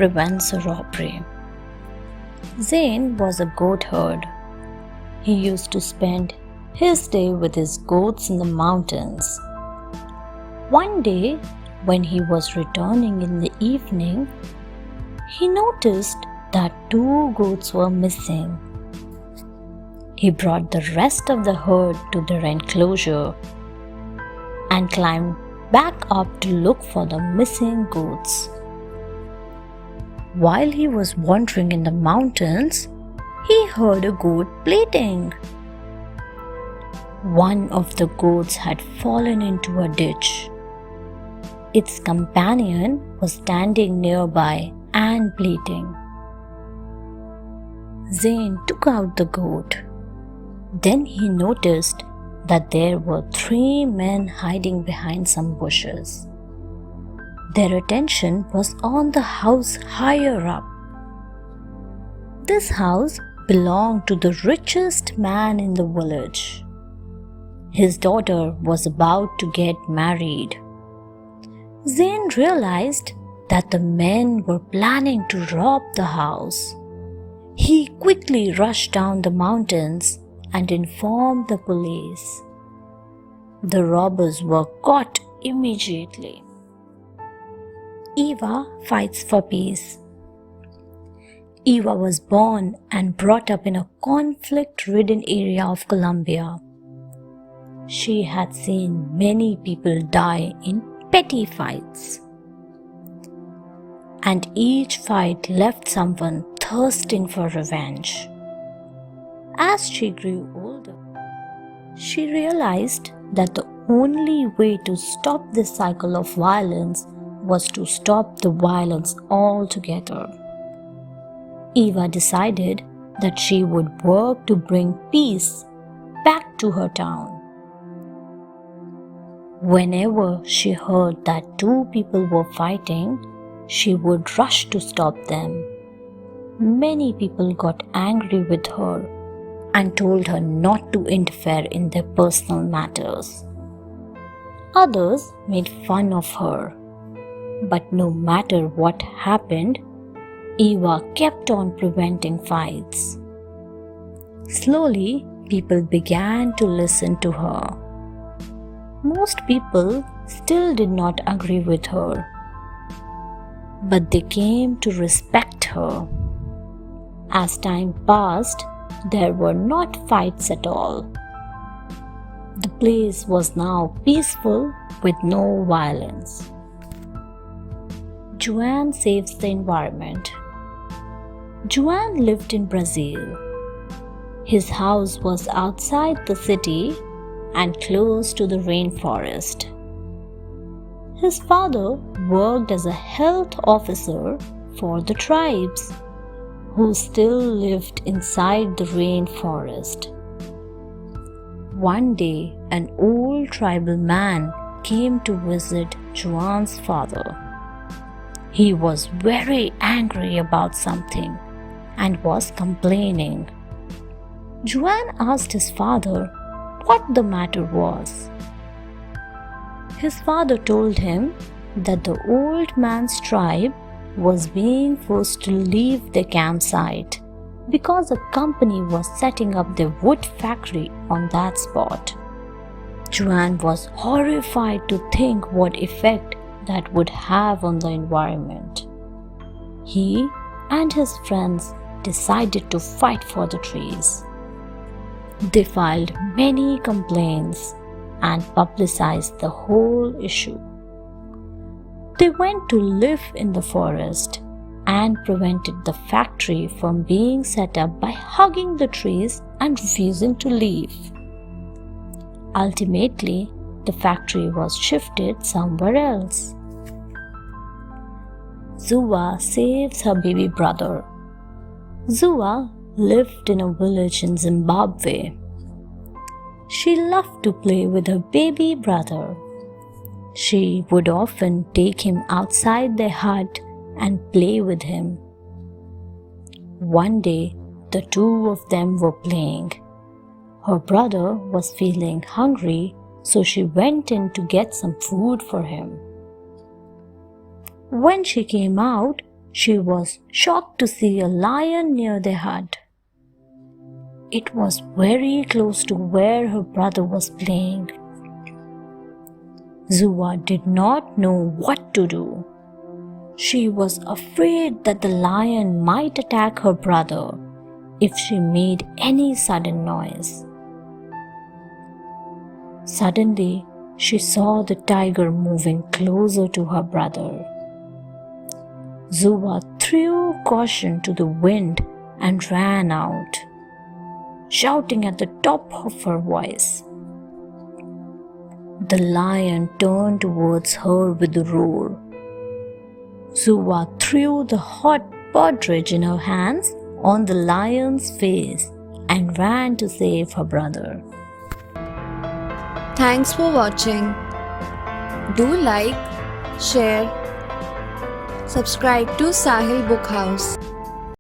prevents a robbery. Zayn was a goat herd. He used to spend his day with his goats in the mountains. One day, when he was returning in the evening, he noticed that 2 goats were missing. He brought the rest of the herd to their enclosure and climbed back up to look for the missing goats. While he was wandering in the mountains, he heard a goat bleating. One of the goats had fallen into a ditch. Its companion was standing nearby and bleating. Zayn took out the goat. Then he noticed that there were 3 men hiding behind some bushes. Their attention was on the house higher up. This house belonged to the richest man in the village. His daughter was about to get married. Zayn realized that the men were planning to rob the house. He quickly rushed down the mountains and informed the police. The robbers were caught immediately. Eva Fights for Peace. Eva was born and brought up in a conflict-ridden area of Colombia. She had seen many people die in petty fights, and each fight left someone thirsting for revenge. As she grew older, she realized that the only way to stop this cycle of violence was to stop the violence altogether. Eva decided that she would work to bring peace back to her town. Whenever she heard that 2 people were fighting, she would rush to stop them. Many people got angry with her and told her not to interfere in their personal matters. Others made fun of her. But no matter what happened, Eva kept on preventing fights. Slowly, people began to listen to her. Most people still did not agree with her, but they came to respect her. As time passed, there were not fights at all. The place was now peaceful with no violence. Joanne saves the environment. Joanne lived in Brazil. His house was outside the city and close to the rainforest. His father worked as a health officer for the tribes, who still lived inside the rainforest. One day, an old tribal man came to visit Joanne's father. He was very angry about something and was complaining. Joanne asked his father what the matter was. His father told him that the old man's tribe was being forced to leave their campsite because a company was setting up their wood factory on that spot. Joanne was horrified to think what effect that would have on the environment. He and his friends decided to fight for the trees. They filed many complaints and publicized the whole issue. They went to live in the forest and prevented the factory from being set up by hugging the trees and refusing to leave. Ultimately, the factory was shifted somewhere else. Zuwa saves her baby brother. Zuwa lived in a village in Zimbabwe. She loved to play with her baby brother. She would often take him outside their hut and play with him. One day, the 2 of them were playing. Her brother was feeling hungry, so she went in to get some food for him. When she came out, She was shocked to see a lion near their hut. It was very close to where her brother was playing. Zuwa did not know what to do. She was afraid that the lion might attack her brother if she made any sudden noise. Suddenly, she saw the tiger moving closer to her brother. Zuwa threw caution to the wind and ran out, shouting at the top of her voice. The lion turned towards her with a roar. Zuwa threw the hot partridge in her hands on the lion's face and ran to save her brother. Thanks for watching. Do like, share, subscribe to Sahil Book House.